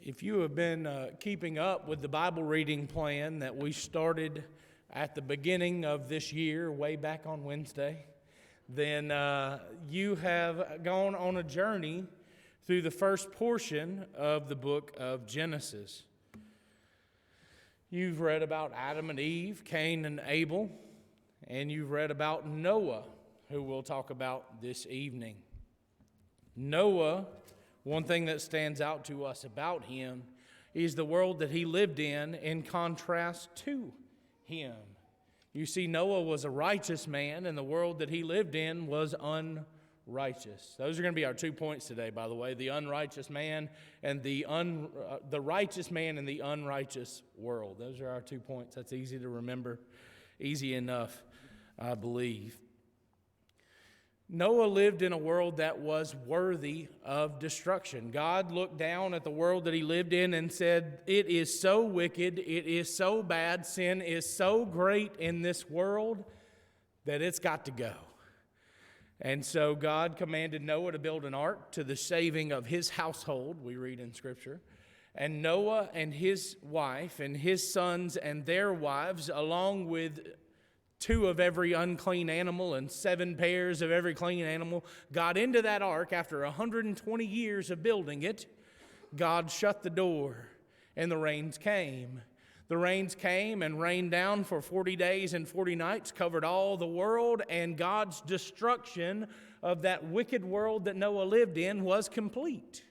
If you have been keeping up with the Bible reading plan that we started at the beginning of this year, way back on Wednesday, then you have gone on a journey through the first portion of the book of Genesis. You've read about Adam and Eve, Cain and Abel, and you've read about Noah, who we'll talk about this evening. Noah, one thing that stands out to us about him is the world that he lived in contrast to him. You see, Noah was a righteous man, and the world that he lived in was unrighteous. Those are going to be our 2 points today, by the way: the unrighteous man and the righteous man and the unrighteous world. Those are our 2 points. That's easy to remember, easy enough, I believe. Noah lived in a world that was worthy of destruction. God looked down at the world that he lived in and said, "It is so wicked, it is so bad, sin is so great in this world that it's got to go." And so God commanded Noah to build an ark to the saving of his household, we read in Scripture. And Noah and his wife and his sons and their wives, along with 2 of every unclean animal and 7 pairs of every clean animal, got into that ark after 120 years of building it. God shut the door, and the rains came. The rains came and rained down for 40 days and 40 nights, covered all the world, and God's destruction of that wicked world that Noah lived in was complete.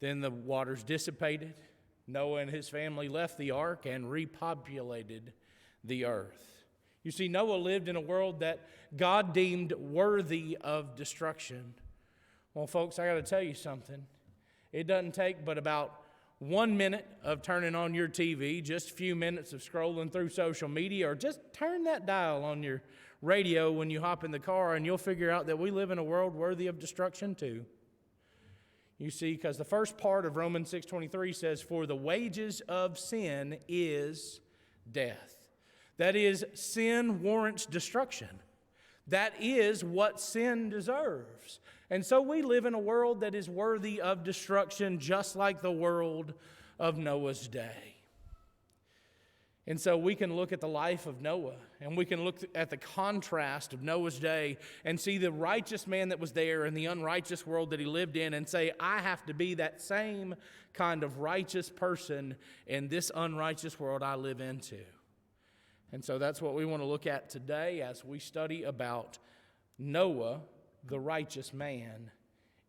Then the waters dissipated. Noah and his family left the ark and repopulated the earth. You see, Noah lived in a world that God deemed worthy of destruction. Well, folks, I got to tell you something. It doesn't take but about 1 minute of turning on your TV, just a few minutes of scrolling through social media, or just turn that dial on your radio when you hop in the car, and you'll figure out that we live in a world worthy of destruction too. You see, because the first part of Romans 6:23 says, "For the wages of sin is death." That is, sin warrants destruction. That is what sin deserves. And so we live in a world that is worthy of destruction, just like the world of Noah's day. And so we can look at the life of Noah, and we can look at the contrast of Noah's day and see the righteous man that was there and the unrighteous world that he lived in, and say, I have to be that same kind of righteous person in this unrighteous world I live into. And so that's what we want to look at today as we study about Noah, the righteous man,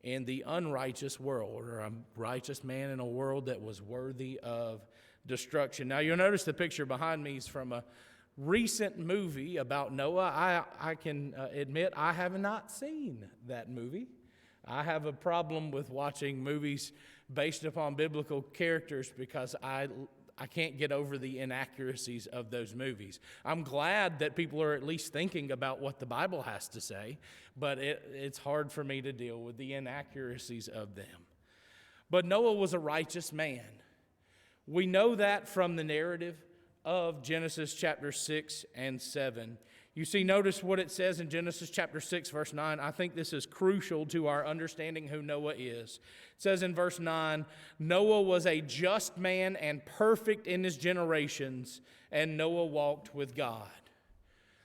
in the unrighteous world, or a righteous man in a world that was worthy of destruction. Now, you'll notice the picture behind me is from a recent movie about Noah. I can admit I have not seen that movie. I have a problem with watching movies based upon biblical characters because I can't get over the inaccuracies of those movies. I'm glad that people are at least thinking about what the Bible has to say, but it's hard for me to deal with the inaccuracies of them. But Noah was a righteous man. We know that from the narrative of Genesis chapter 6 and 7. You see, notice what it says in Genesis chapter 6, verse 9. I think this is crucial to our understanding who Noah is. It says in verse 9, Noah was a just man and perfect in his generations, and Noah walked with God.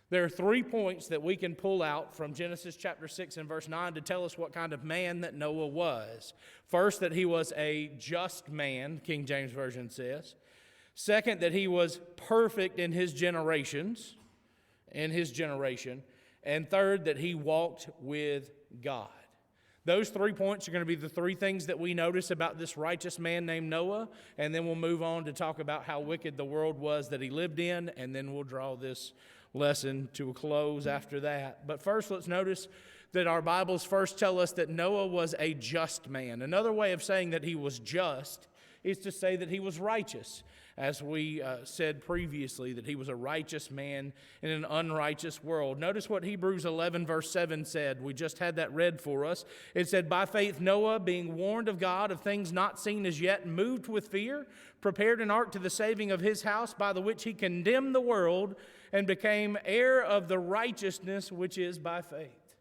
There are 3 points that we can pull out from Genesis chapter 6 and verse 9 to tell us what kind of man that Noah was. First, that he was a just man, King James Version says. Second, that he was perfect in his generation. And third, that he walked with God. Those 3 points are going to be the 3 things that we notice about this righteous man named Noah, and then we'll move on to talk about how wicked the world was that he lived in, and then we'll draw this lesson to a close after that. But first, let's notice that our Bibles first tell us that Noah was a just man. Another way of saying that he was just is to say that he was righteous. As we said previously, that he was a righteous man in an unrighteous world. Notice what Hebrews 11 verse 7 said. We just had that read for us. It said, "By faith Noah, being warned of God of things not seen as yet, moved with fear, prepared an ark to the saving of his house, by the which he condemned the world and became heir of the righteousness which is by faith."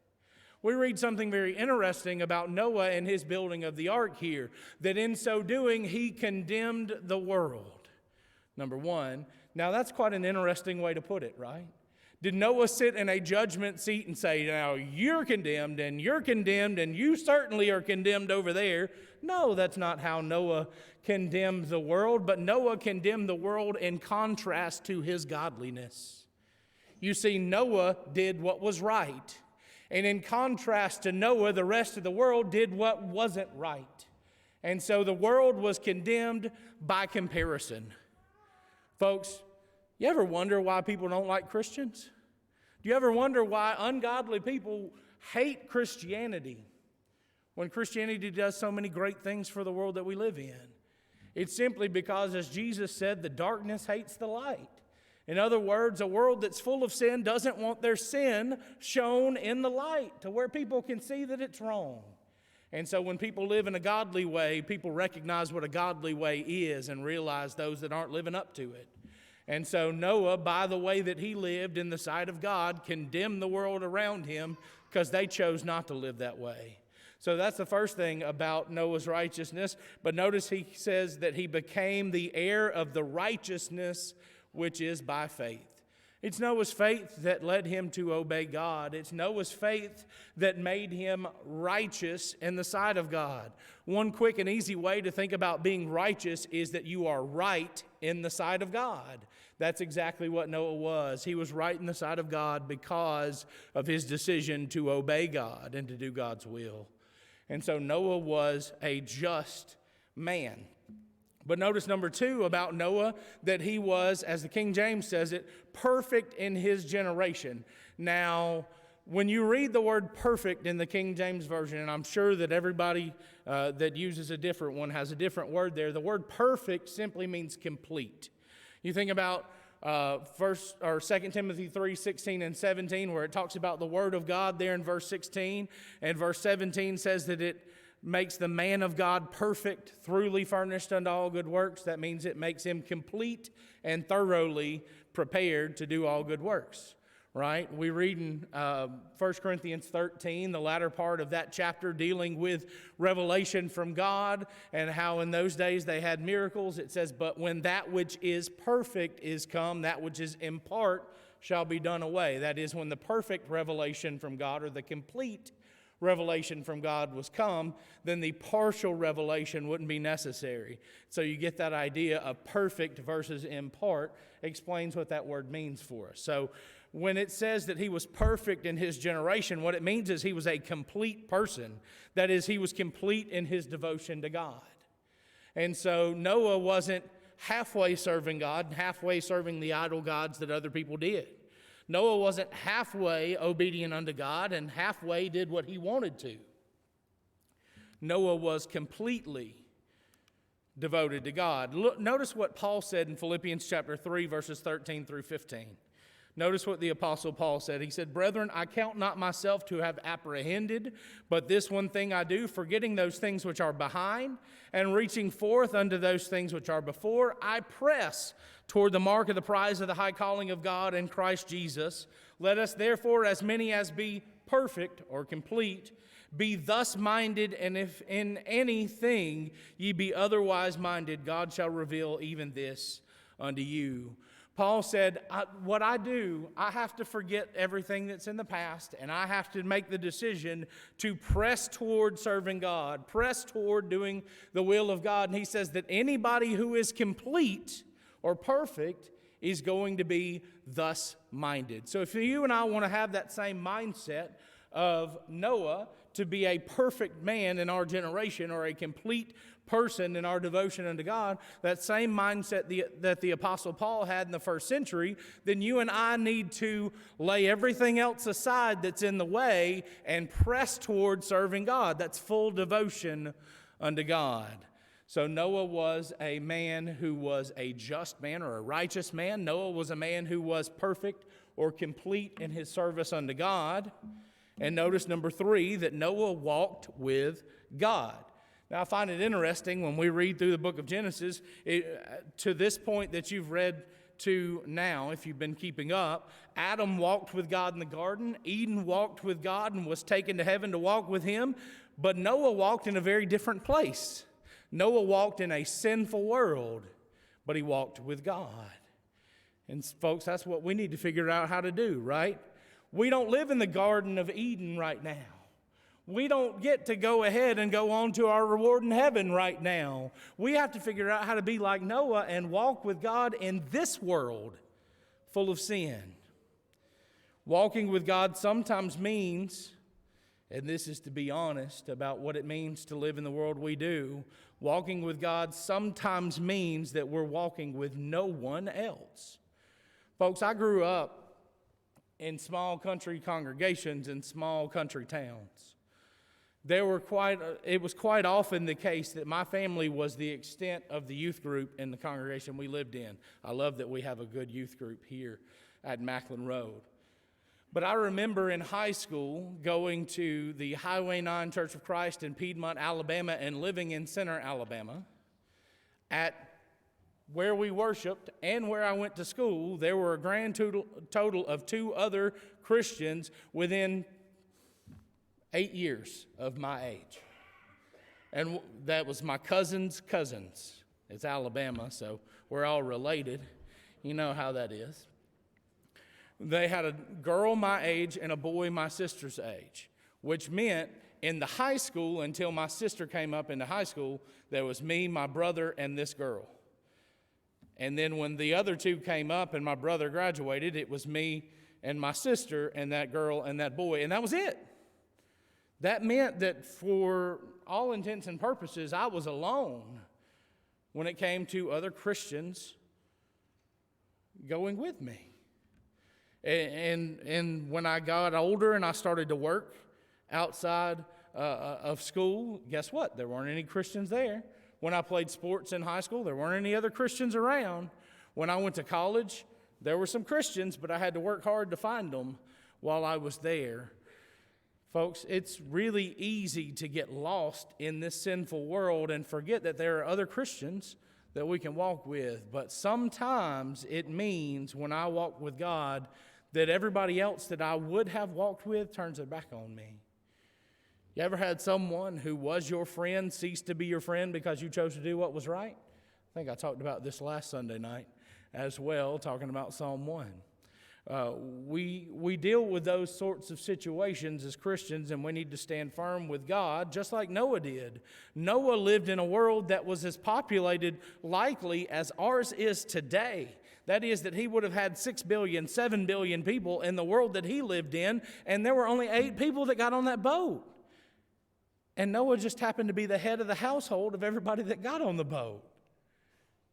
We read something very interesting about Noah and his building of the ark here, that in so doing, he condemned the world. Number one, now that's quite an interesting way to put it, right? Did Noah sit in a judgment seat and say, now you're condemned, and you certainly are condemned over there? No, that's not how Noah condemned the world, but Noah condemned the world in contrast to his godliness. You see, Noah did what was right. And in contrast to Noah, the rest of the world did what wasn't right. And so the world was condemned by comparison. Folks, you ever wonder why people don't like Christians? Do you ever wonder why ungodly people hate Christianity when Christianity does so many great things for the world that we live in? It's simply because, as Jesus said, the darkness hates the light. In other words, a world that's full of sin doesn't want their sin shown in the light to where people can see that it's wrong. And so when people live in a godly way, people recognize what a godly way is and realize those that aren't living up to it. And so Noah, by the way that he lived in the sight of God, condemned the world around him because they chose not to live that way. So that's the first thing about Noah's righteousness. But notice he says that he became the heir of the righteousness which is by faith. It's Noah's faith that led him to obey God. It's Noah's faith that made him righteous in the sight of God. One quick and easy way to think about being righteous is that you are right in the sight of God. That's exactly what Noah was. He was right in the sight of God because of his decision to obey God and to do God's will. And so Noah was a just man. But notice number two about Noah, that he was, as the King James says it, perfect in his generation. Now, when you read the word perfect in the King James Version, and I'm sure that everybody that uses a different one has a different word there, the word perfect simply means complete. You think about 2 Timothy 3:16 and 17, where it talks about the word of God there in verse 16, and verse 17 says that it makes the man of God perfect, thoroughly furnished unto all good works. That means it makes him complete and thoroughly prepared to do all good works, right? We read in 1 Corinthians 13, the latter part of that chapter, dealing with revelation from God and how in those days they had miracles. It says, but when that which is perfect is come, that which is in part shall be done away. That is, when the perfect revelation from God, or the complete revelation from God, was come, then the partial revelation wouldn't be necessary. So you get that idea of perfect versus in part, explains what that word means for us. So when it says that he was perfect in his generation, what it means is he was a complete person. That is, he was complete in his devotion to God. And so Noah wasn't halfway serving God, halfway serving the idol gods that other people did. Noah wasn't halfway obedient unto God and halfway did what he wanted to. Noah was completely devoted to God. Look, notice what Paul said in Philippians chapter 3, verses 13 through 15. Notice what the Apostle Paul said. He said, brethren, I count not myself to have apprehended, but this one thing I do, forgetting those things which are behind, and reaching forth unto those things which are before, I press toward the mark of the prize of the high calling of God in Christ Jesus. Let us therefore, as many as be perfect or complete, be thus minded, and if in anything ye be otherwise minded, God shall reveal even this unto you. Paul said, what I do, I have to forget everything that's in the past, and I have to make the decision to press toward serving God, press toward doing the will of God. And he says that anybody who is complete or perfect is going to be thus minded. So if you and I want to have that same mindset of Noah, to be a perfect man in our generation, or a complete person in our devotion unto God, that same mindset that the Apostle Paul had in the first century, then you and I need to lay everything else aside that's in the way and press toward serving God. That's full devotion unto God. So Noah was a man who was a just man, or a righteous man. Noah was a man who was perfect or complete in his service unto God. And notice number 3, that Noah walked with God. Now, I find it interesting when we read through the book of Genesis, to this point that you've read to now, if you've been keeping up, Adam walked with God in the garden. Eden walked with God and was taken to heaven to walk with him. But Noah walked in a very different place. Noah walked in a sinful world, but he walked with God. And folks, that's what we need to figure out how to do, right? We don't live in the Garden of Eden right now. We don't get to go ahead and go on to our reward in heaven right now. We have to figure out how to be like Noah and walk with God in this world full of sin. Walking with God sometimes means, and this is to be honest about what it means to live in the world we do, walking with God sometimes means that we're walking with no one else. Folks, I grew up in small country congregations in small country towns. It was quite often the case that my family was the extent of the youth group in the congregation we lived in. I love that we have a good youth group here at Macklin Road. But I remember in high school going to the Highway 9 Church of Christ in Piedmont, Alabama, and living in Center, Alabama. At where we worshiped and where I went to school, there were a grand total of 2 other Christians within 8 years of my age. And that was my cousin's cousins. It's Alabama, so we're all related. You know how that is. They had a girl my age and a boy my sister's age, which meant in the high school, until my sister came up into high school, there was me, my brother, and this girl. And then when the other 2 came up and my brother graduated, it was me and my sister and that girl and that boy, and that was it. That meant that for all intents and purposes, I was alone when it came to other Christians going with me. And when I got older and I started to work outside of school, guess what? There weren't any Christians there. When I played sports in high school, there weren't any other Christians around. When I went to college, there were some Christians, but I had to work hard to find them while I was there. Folks, it's really easy to get lost in this sinful world and forget that there are other Christians that we can walk with. But sometimes it means when I walk with God that everybody else that I would have walked with turns their back on me. You ever had someone who was your friend cease to be your friend because you chose to do what was right? I think I talked about this last Sunday night as well, talking about Psalm 1. We deal with those sorts of situations as Christians, and we need to stand firm with God, just like Noah did. Noah lived in a world that was as populated, likely, as ours is today. That is, that he would have had 6 billion, 7 billion people in the world that he lived in, and there were only 8 people that got on that boat. And Noah just happened to be the head of the household of everybody that got on the boat.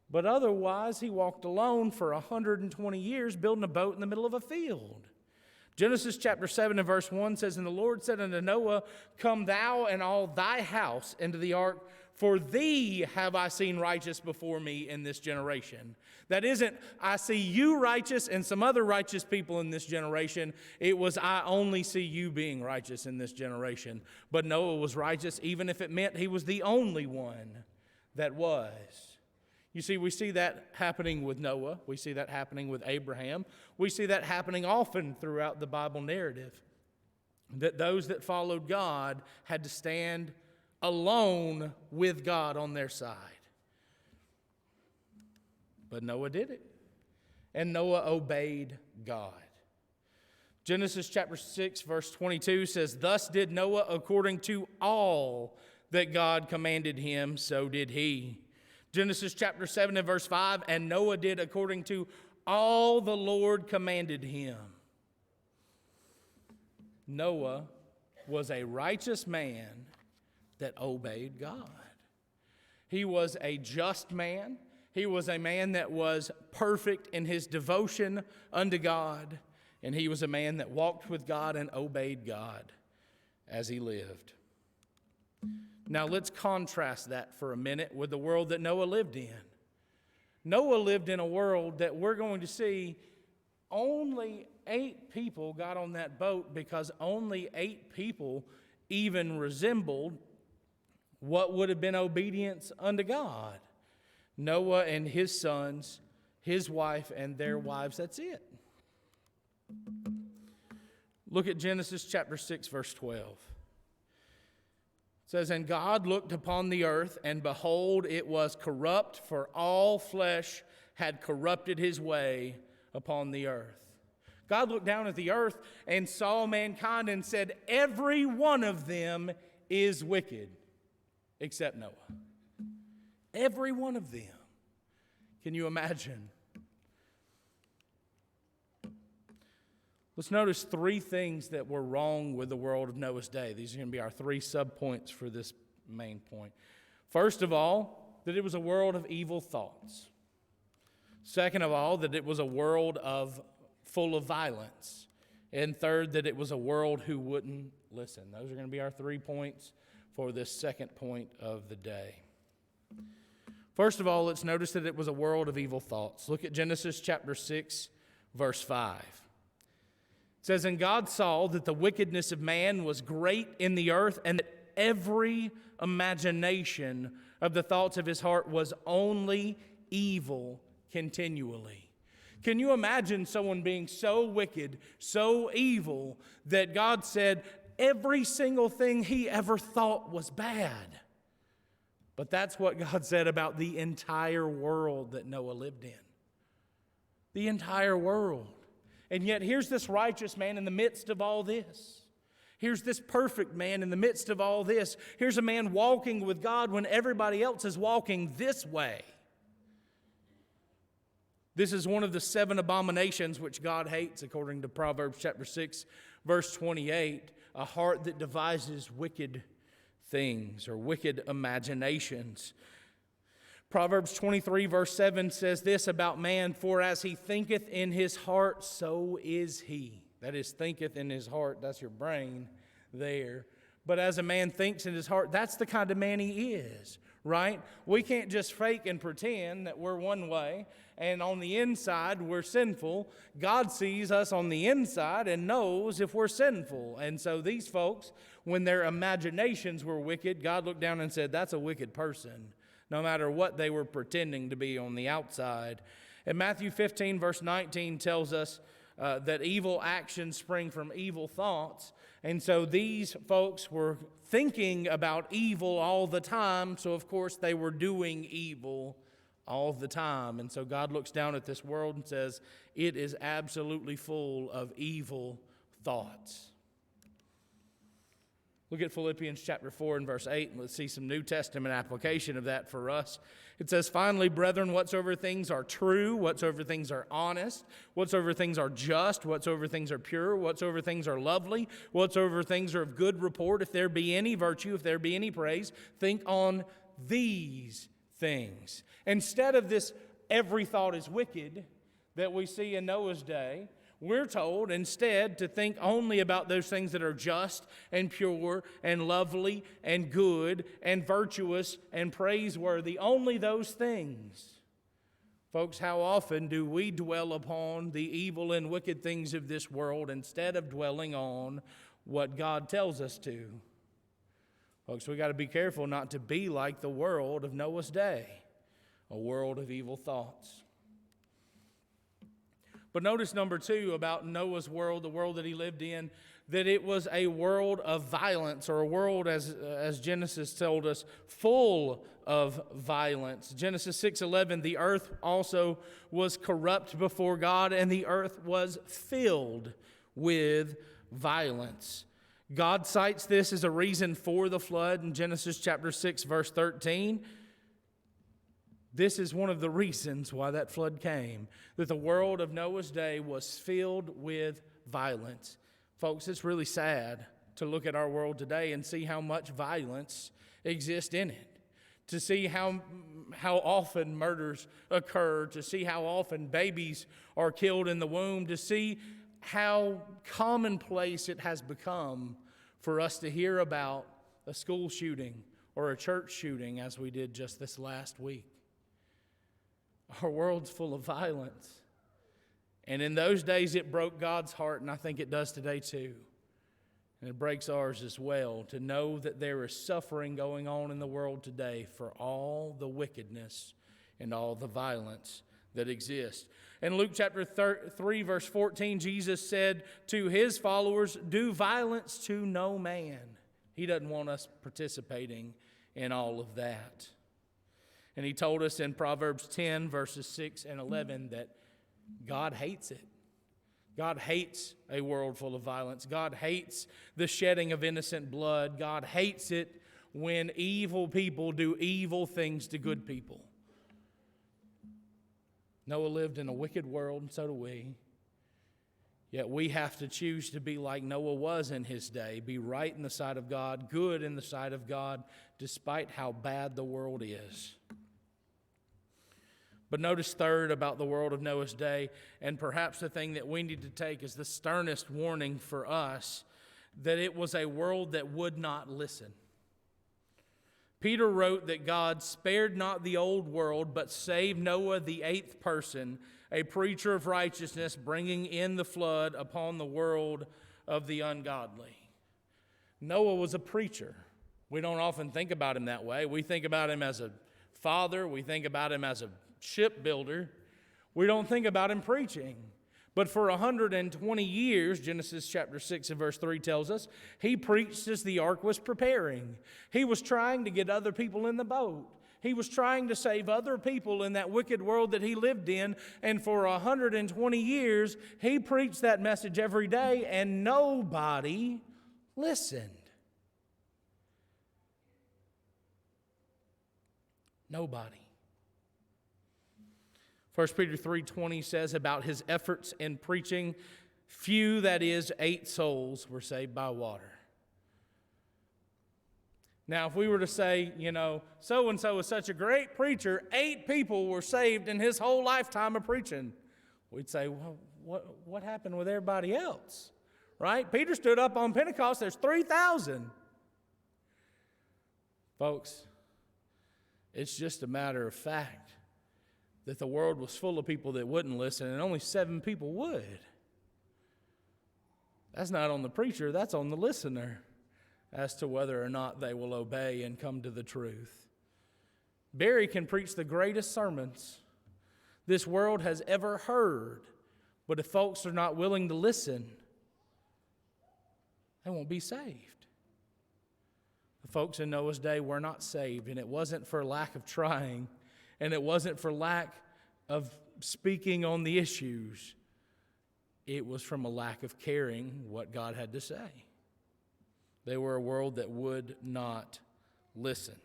But otherwise, he walked alone for 120 years, building a boat in the middle of a field. Genesis chapter 7 and verse 1 says, "And the Lord said unto Noah, Come thou and all thy house into the ark, for thee have I seen righteous before me in this generation." That isn't, I see you righteous and some other righteous people in this generation. It was, I only see you being righteous in this generation. But Noah was righteous, even if it meant he was the only one that was. You see, we see that happening with Noah. We see that happening with Abraham. We see that happening often throughout the Bible narrative, that those that followed God had to stand alone with God on their side. But Noah did it, and Noah obeyed God. Genesis chapter 6, verse 22 says, "Thus did Noah according to all that God commanded him, so did he." Genesis chapter 7 and verse 5, "And Noah did according to all the Lord commanded him." Noah was a righteous man that obeyed God. He was a just man. He was a man that was perfect in his devotion unto God. And he was a man that walked with God and obeyed God as he lived. Now let's contrast that for a minute with the world that Noah lived in. Noah lived in a world that we're going to see only 8 people got on that boat because only 8 people even resembled what would have been obedience unto God. Noah and his sons, his wife and their wives. That's it. Look at Genesis chapter 6, verse 12. It says, "And God looked upon the earth, and behold, it was corrupt, for all flesh had corrupted his way upon the earth." God looked down at the earth and saw mankind and said, every one of them is wicked, except Noah. Every one of them. Can you imagine? Let's notice three things that were wrong with the world of Noah's day. These are going to be our three subpoints for this main point. First of all, that it was a world of evil thoughts. Second of all, that it was a world full of violence. And third, that it was a world who wouldn't listen. Those are going to be our 3 points for this second point of the day. First of all, let's notice that it was a world of evil thoughts. Look at Genesis chapter 6, verse 5. It says, "And God saw that the wickedness of man was great in the earth, and that every imagination of the thoughts of his heart was only evil continually." Can you imagine someone being so wicked, so evil, that God said every single thing he ever thought was bad? But that's what God said about the entire world that Noah lived in. The entire world. And yet here's this righteous man in the midst of all this. Here's this perfect man in the midst of all this. Here's a man walking with God when everybody else is walking this way. This is one of the 7 abominations which God hates, according to Proverbs chapter 6, verse 28, a heart that devises wicked things or wicked imaginations. Proverbs 23, verse 7 says this about man, "For as he thinketh in his heart, so is he." That is, thinketh in his heart, that's your brain there. But as a man thinks in his heart, that's the kind of man he is, right? We can't just fake and pretend that we're one way, and on the inside we're sinful. God sees us on the inside and knows if we're sinful. And so these folks, when their imaginations were wicked, God looked down and said, that's a wicked person, no matter what they were pretending to be on the outside. And Matthew 15, verse 19 tells us that evil actions spring from evil thoughts. And so these folks were thinking about evil all the time, so of course they were doing evil all the time. And so God looks down at this world and says, it is absolutely full of evil thoughts. Look at Philippians chapter 4 and verse 8, and let's see some New Testament application of that for us. It says, "Finally, brethren, whatsoever things are true, whatsoever things are honest, whatsoever things are just, whatsoever things are pure, whatsoever things are lovely, whatsoever things are of good report, if there be any virtue, if there be any praise, think on these things." Instead of this every thought is wicked that we see in Noah's day, we're told instead to think only about those things that are just and pure and lovely and good and virtuous and praiseworthy. Only those things. Folks, how often do we dwell upon the evil and wicked things of this world instead of dwelling on what God tells us to? Folks, we got to be careful not to be like the world of Noah's day, a world of evil thoughts. But notice number 2 about Noah's world, the world that he lived in, that it was a world of violence, or a world, as Genesis told us, full of violence. Genesis 6:11, "The earth also was corrupt before God, and the earth was filled with violence." God cites this as a reason for the flood in Genesis chapter 6, verse 13. This is one of the reasons why that flood came, that the world of Noah's day was filled with violence. Folks, it's really sad to look at our world today and see how much violence exists in it, to see how often murders occur, to see how often babies are killed in the womb, to see how commonplace it has become for us to hear about a school shooting or a church shooting as we did just this last week. Our world's full of violence. And in those days it broke God's heart, and I think it does today too. And it breaks ours as well, to know that there is suffering going on in the world today for all the wickedness and all the violence that exist. In Luke chapter 3, verse 14, Jesus said to his followers, "Do violence to no man." He doesn't want us participating in all of that. And he told us in Proverbs 10, verses 6 and 11, that God hates it. God hates a world full of violence. God hates the shedding of innocent blood. God hates it when evil people do evil things to good people. Noah lived in a wicked world, and so do we. Yet we have to choose to be like Noah was in his day, be right in the sight of God, good in the sight of God, despite how bad the world is. But notice third about the world of Noah's day, and perhaps the thing that we need to take is the sternest warning for us, that it was a world that would not listen. Peter wrote that God spared not the old world, but saved Noah, the eighth person, a preacher of righteousness, bringing in the flood upon the world of the ungodly. Noah was a preacher. We don't often think about him that way. We think about him as a father. We think about him as a shipbuilder. We don't think about him preaching. But for 120 years, Genesis chapter 6 and verse 3 tells us, he preached as the ark was preparing. He was trying to get other people in the boat. He was trying to save other people in that wicked world that he lived in. And for 120 years, he preached that message every day, and nobody listened. Nobody. 1 Peter 3:20 says about his efforts in preaching, few, that is, 8 souls, were saved by water. Now, if we were to say, so-and-so is such a great preacher, 8 people were saved in his whole lifetime of preaching, we'd say, well, what happened with everybody else? Right? Peter stood up on Pentecost, there's 3,000. Folks, it's just a matter of fact that the world was full of people that wouldn't listen, and only 7 people would. That's not on the preacher, that's on the listener as to whether or not they will obey and come to the truth. Barry can preach the greatest sermons this world has ever heard, but if folks are not willing to listen, they won't be saved. The folks in Noah's day were not saved, and it wasn't for lack of trying. And it wasn't for lack of speaking on the issues. It was from a lack of caring what God had to say. They were a world that would not listen.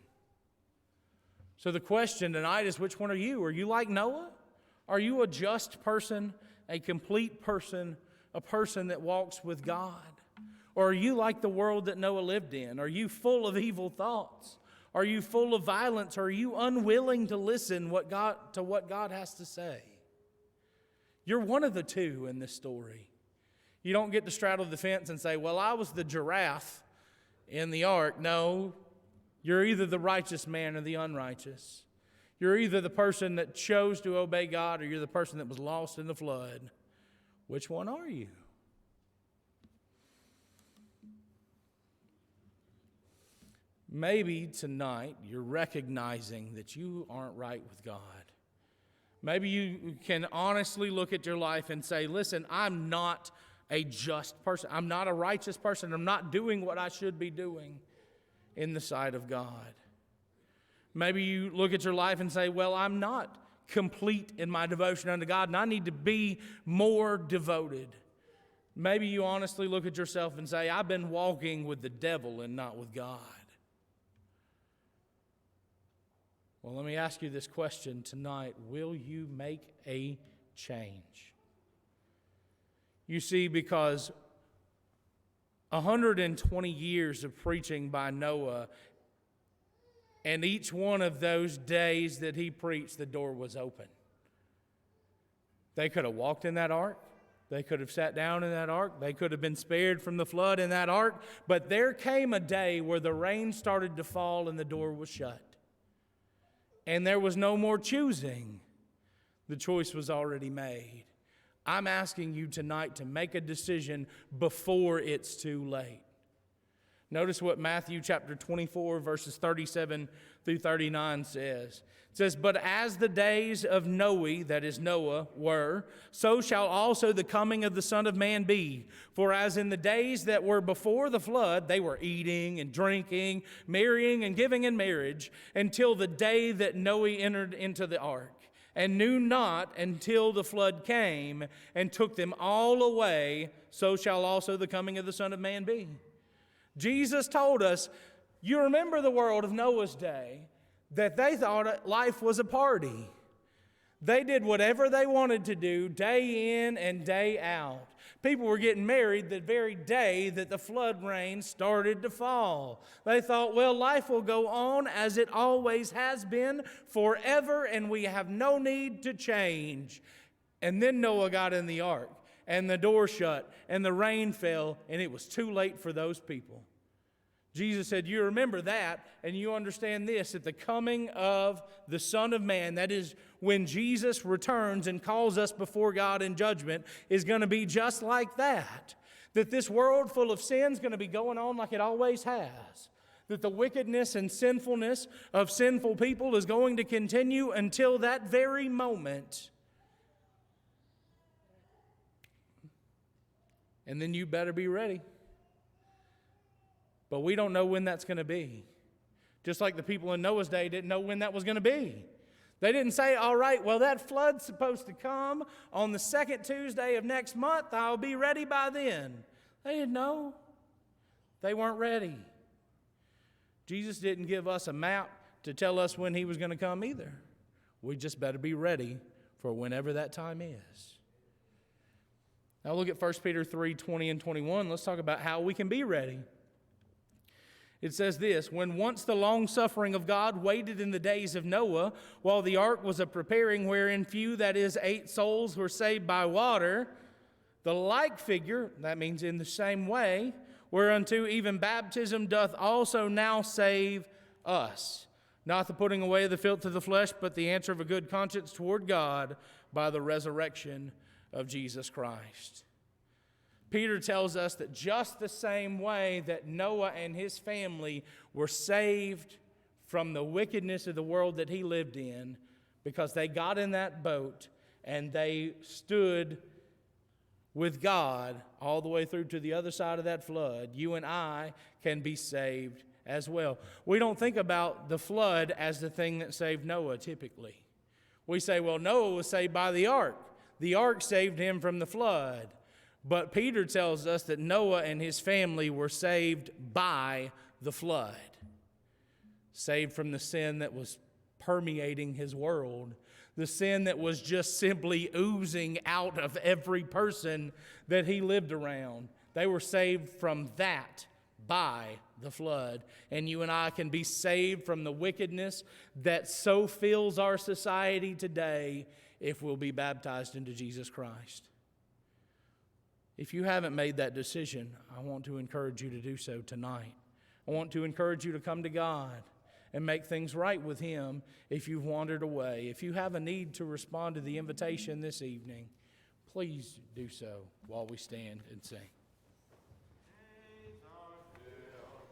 So the question tonight is, which one are you? Are you like Noah? Are you a just person, a complete person, a person that walks with God? Or are you like the world that Noah lived in? Are you full of evil thoughts? Are you full of violence? Are you unwilling to listen to what God has to say? You're one of the two in this story. You don't get to straddle the fence and say, well, I was the giraffe in the ark. No, you're either the righteous man or the unrighteous. You're either the person that chose to obey God or you're the person that was lost in the flood. Which one are you? Maybe tonight you're recognizing that you aren't right with God. Maybe you can honestly look at your life and say, listen, I'm not a just person. I'm not a righteous person. I'm not doing what I should be doing in the sight of God. Maybe you look at your life and say, well, I'm not complete in my devotion unto God, and I need to be more devoted. Maybe you honestly look at yourself and say, I've been walking with the devil and not with God. Well, let me ask you this question tonight. Will you make a change? You see, because 120 years of preaching by Noah, and each one of those days that he preached, the door was open. They could have walked in that ark. They could have sat down in that ark. They could have been spared from the flood in that ark. But there came a day where the rain started to fall and the door was shut. And there was no more choosing. The choice was already made. I'm asking you tonight to make a decision before it's too late. Notice what Matthew chapter 24, verses 37 through 39 says. It says, "But as the days of Noe," that is Noah, "were, so shall also the coming of the Son of Man be. For as in the days that were before the flood, they were eating and drinking, marrying and giving in marriage, until the day that Noah entered into the ark, and knew not until the flood came and took them all away, so shall also the coming of the Son of Man be." Jesus told us, you remember the world of Noah's day, that they thought life was a party. They did whatever they wanted to do day in and day out. People were getting married the very day that the flood rain started to fall. They thought, well, life will go on as it always has been forever, and we have no need to change. And then Noah got in the ark, and the door shut, and the rain fell, and it was too late for those people. Jesus said, you remember that, and you understand this, that the coming of the Son of Man, that is when Jesus returns and calls us before God in judgment, is going to be just like that. That this world full of sin is going to be going on like it always has. That the wickedness and sinfulness of sinful people is going to continue until that very moment. And then you better be ready. But we don't know when that's going to be. Just like the people in Noah's day didn't know when that was going to be. They didn't say, all right, well, that flood's supposed to come on the second Tuesday of next month. I'll be ready by then. They didn't know. They weren't ready. Jesus didn't give us a map to tell us when he was going to come either. We just better be ready for whenever that time is. Now look at 1 Peter 3, 20 and 21. Let's talk about how we can be ready. It says this, "When once the long-suffering of God waited in the days of Noah, while the ark was a preparing, wherein few, that is, 8 souls, were saved by water, the like figure," that means in the same way, "whereunto even baptism doth also now save us, not the putting away of the filth of the flesh, but the answer of a good conscience toward God by the resurrection of Jesus Christ." Peter tells us that just the same way that Noah and his family were saved from the wickedness of the world that he lived in, because they got in that boat and they stood with God all the way through to the other side of that flood, you and I can be saved as well. We don't think about the flood as the thing that saved Noah typically. We say, well, Noah was saved by the ark. The ark saved him from the flood. But Peter tells us that Noah and his family were saved by the flood. Saved from the sin that was permeating his world. The sin that was just simply oozing out of every person that he lived around. They were saved from that by the flood. And you and I can be saved from the wickedness that so fills our society today if we'll be baptized into Jesus Christ. If you haven't made that decision, I want to encourage you to do so tonight. I want to encourage you to come to God and make things right with him if you've wandered away. If you have a need to respond to the invitation this evening, please do so while we stand and sing.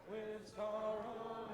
With sorrow.